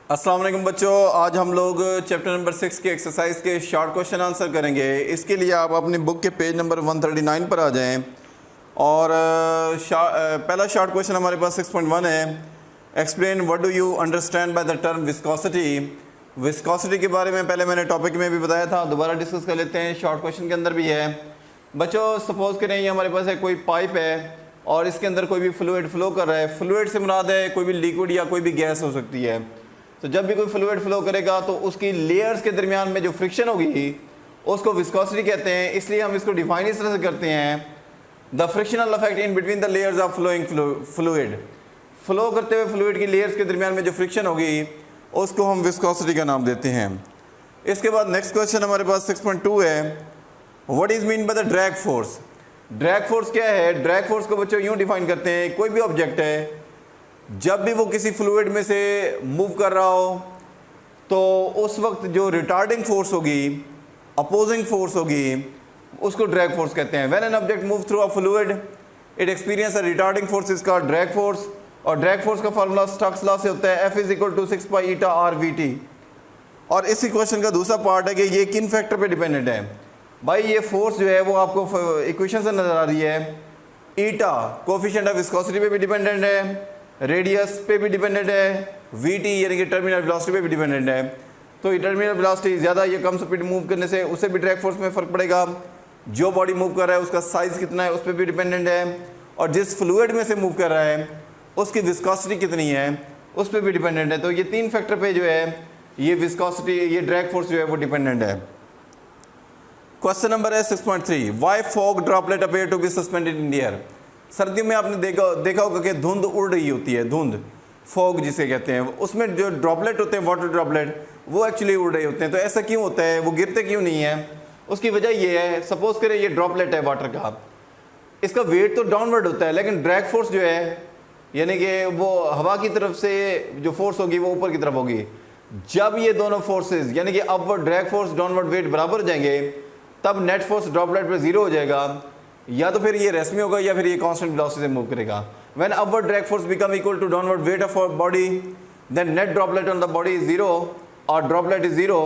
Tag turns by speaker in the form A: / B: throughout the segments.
A: अस्सलाम वालेकुम बच्चों, आज हम लोग चैप्टर नंबर 6 के एक्सरसाइज के शॉर्ट क्वेश्चन आंसर करेंगे। इसके लिए आप अपनी बुक के पेज नंबर 139 पर आ जाएं और पहला शॉर्ट क्वेश्चन हमारे पास 6.1 है। Explain what do you understand by the term viscosity. Viscosity के बारे में पहले मैंने टॉपिक में भी बताया था, दोबारा डिस्कस कर लेते हैं। शॉर्ट क्वेश्चन के अंदर भी है बच्चों, सपोज करें ये हमारे पास है कोई पाइप है और इसके अंदर कोई भी फ्लूइड फ्लो कर रहा है। फ्लूइड से मुराद है कोई भी लिक्विड या कोई भी गैस हो सकती है। तो जब भी कोई फ्लूइड फ्लो करेगा तो उसकी लेयर्स के दरमियान में जो फ्रिक्शन होगी उसको विस्कोसिटी कहते हैं। इसलिए हम इसको डिफाइन इस तरह से करते हैं, the frictional effect in between the layers of flowing fluid. Flow करते हुए फ्लूइड की लेयर्स के दरमियान में जो फ्रिक्शन होगी उसको हम विस्कोसिटी का नाम देते हैं। इसके बाद नेक्स्ट क्वेश्चन हमारे पास 6.2 है, what is mean by the drag force. Drag force क्या है? ड्रैग फोर्स को बच्चों यूँ डिफाइन करते हैं, कोई भी ऑब्जेक्ट है जब भी वो किसी फ्लूइड में से मूव कर रहा हो तो उस वक्त जो रिटार्डिंग फोर्स होगी, अपोजिंग फोर्स होगी, उसको ड्रैग फोर्स कहते हैं। When an object move through a fluid it experience a retarding force is called drag force. और ड्रैग फोर्स का फार्मूला स्टोक्स लॉ से होता है, F = 6 pi eta RVT। और इसी क्वेश्चन का दूसरा पार्ट है कि ये किन फैक्टर पे डिपेंडेंट है। भाई ये फोर्स जो है वो आपको इक्वेशन से नज़र आ रही है। ईटा कोफिशिएंट ऑफ विस्कोसिटी पे भी डिपेंडेंट है, रेडियस पे भी डिपेंडेंट है, VT यानी कि टर्मिनल वेलोसिटी पे भी डिपेंडेंट है। तो टर्मिनल वेलोसिटी ज़्यादा या कम स्पीड मूव करने से उससे भी ड्रैग फोर्स में फ़र्क पड़ेगा। जो बॉडी मूव कर रहा है उसका साइज़ कितना है उस पर भी डिपेंडेंट है, और जिस फ्लूइड में से मूव कर रहा है उसकी विस्कोसिटी कितनी है उस पर भी डिपेंडेंट है। तो ये तीन फैक्टर पे जो है ये विस्कोसिटी, ये ड्रैग फोर्स जो है वो डिपेंडेंट है। क्वेश्चन नंबर है 6.3, why fog droplet appear to be suspended in air. सर्दियों में आपने देखा होगा कि धुंध उड़ रही होती है, धुंध फॉग जिसे कहते हैं, उसमें जो ड्रॉपलेट होते हैं वाटर ड्रॉपलेट वो एक्चुअली उड़ रहे होते हैं। तो ऐसा क्यों होता है, वो गिरते क्यों नहीं है? उसकी वजह ये है, सपोज करें ये ड्रॉपलेट है वाटर का, इसका वेट तो डाउनवर्ड होता है लेकिन ड्रैग फोर्स जो है यानी कि वो हवा की तरफ से जो फोर्स होगी वो ऊपर की तरफ होगी। जब ये दोनों फोर्सेज यानी कि upward drag force downward weight बराबर हो जाएंगे तब नेट फोर्स ड्रॉपलेट पे जीरो हो जाएगा, या तो फिर ये रेस्ट में होगा या फिर ये कांस्टेंट वेलोसिटी से मूव करेगा। When upward drag force become equal to downward weight of body then net droplet on the body is zero और droplet is zero.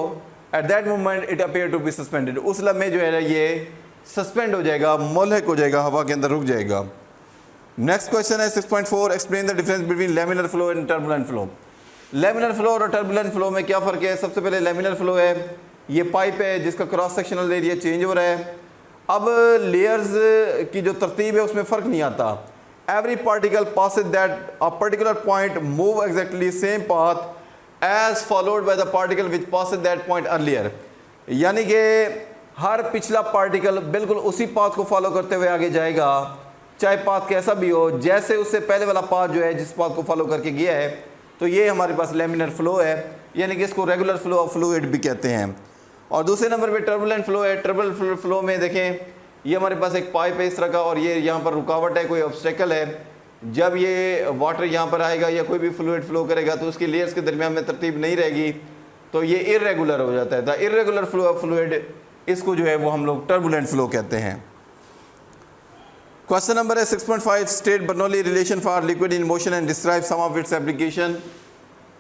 A: At that moment it appear to be suspended. उस लम्हे जो है ना ये suspend हो जाएगा, मोलहक हो जाएगा, हवा के अंदर रुक जाएगा। नेक्स्ट क्वेश्चन है 6.4, explain the difference between laminar flow and turbulent flow. Laminar flow और टर्बुलेंट फ्लो में क्या फ़र्क है? सबसे पहले लैमिनर फ्लो है, ये पाइप है जिसका क्रॉस सेक्शनल एरिया चेंज हो रहा है। अब लेयर्स की जो तरतीब है उसमें फ़र्क नहीं आता। Every particle passes that a particular point move exactly same path as followed by the particle which passes that point earlier. यानी कि हर पिछला पार्टिकल बिल्कुल उसी पाथ को फॉलो करते हुए आगे जाएगा, चाहे पाथ कैसा भी हो, जैसे उससे पहले वाला पाथ जो है जिस पाथ को फॉलो करके गया है। तो ये हमारे पास लैमिनर फ्लो है, यानी कि इसको रेगुलर फ्लो ऑफ फ्लूइड भी कहते हैं। और दूसरे नंबर पे टर्बुलेंट फ्लो है। टर्बुलेंट फ्लो में देखें ये हमारे पास एक पाइप है इस तरह का और ये यहाँ पर रुकावट है, कोई ऑब्स्टेकल है। जब ये वाटर यहाँ पर आएगा या कोई भी फ्लूइड फ्लो करेगा तो उसकी लेयर्स के दरमियान में तरतीब नहीं रहेगी, तो ये इरेगुलर हो जाता है। The irregular flow of fluid, इसको जो है वो हम लोग टर्बुलेंट फ्लो कहते हैं। क्वेश्चन नंबर है 6.5, state Bernoulli relation for liquid in motion and describe some of its application.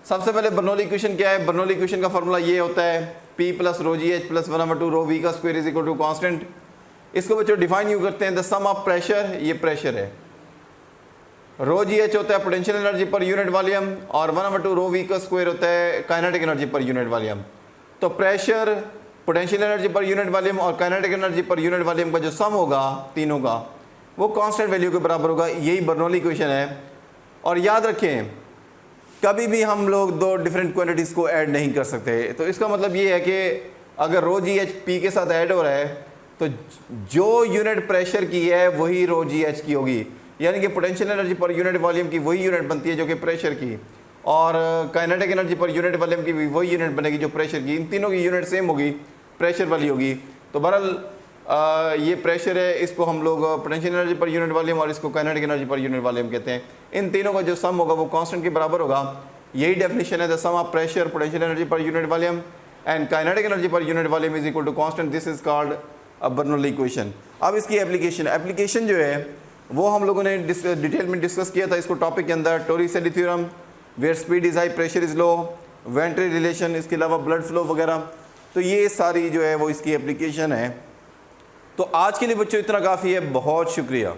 A: सबसे पहले बर्नौली इक्वेशन क्या है? बर्नौली इक्वेशन का फार्मूला ये होता है P + ρgh + 1/2 ρv का square is equal to constant. इसको बच्चों डिफाइन यूँ करते हैं, द सम ऑफ प्रेशर, ये प्रेशर है, ρgh होता है potential energy per unit volume और 1/2 ρv का स्क्वायर होता है kinetic energy per unit volume. तो pressure, potential energy per unit volume और kinetic energy per unit volume का जो सम होगा तीनों का वो कांस्टेंट वैल्यू के बराबर होगा। यही बर्नौली इक्वेशन है। और याद रखें कभी भी हम लोग दो डिफरेंट क्वांटिटीज़ को ऐड नहीं कर सकते। तो इसका मतलब ये है कि अगर ρgh P के साथ ऐड हो रहा है तो जो यूनिट प्रेशर की है वही ρgh की होगी, यानी कि potential energy per unit volume की वही यूनिट बनती है जो कि प्रेशर की, और kinetic energy per unit volume की भी वही यूनिट बनेगी जो प्रेशर की। इन तीनों की यूनिट सेम होगी, प्रेशर वाली होगी। तो बहरहाल ये प्रेशर है, इसको हम लोग potential energy per unit volume और इसको kinetic energy per unit volume कहते हैं। इन तीनों का जो सम होगा वो कांस्टेंट के बराबर होगा। यही डेफिनेशन है, the sum of pressure, potential energy per unit volume and kinetic energy per unit volume is equal to constant. This is called a Bernoulli equation. अब इसकी एप्लीकेशन जो है वो हम लोगों ने डिटेल में डिस्कस किया था इसको टॉपिक के अंदर, Torricelli theorem, where speed is high pressure is low, venturi relation, इसके अलावा ब्लड फ्लो वगैरह। तो ये सारी जो है वो इसकी एप्लीकेशन है। तो आज के लिए बच्चों इतना काफ़ी है, बहुत शुक्रिया।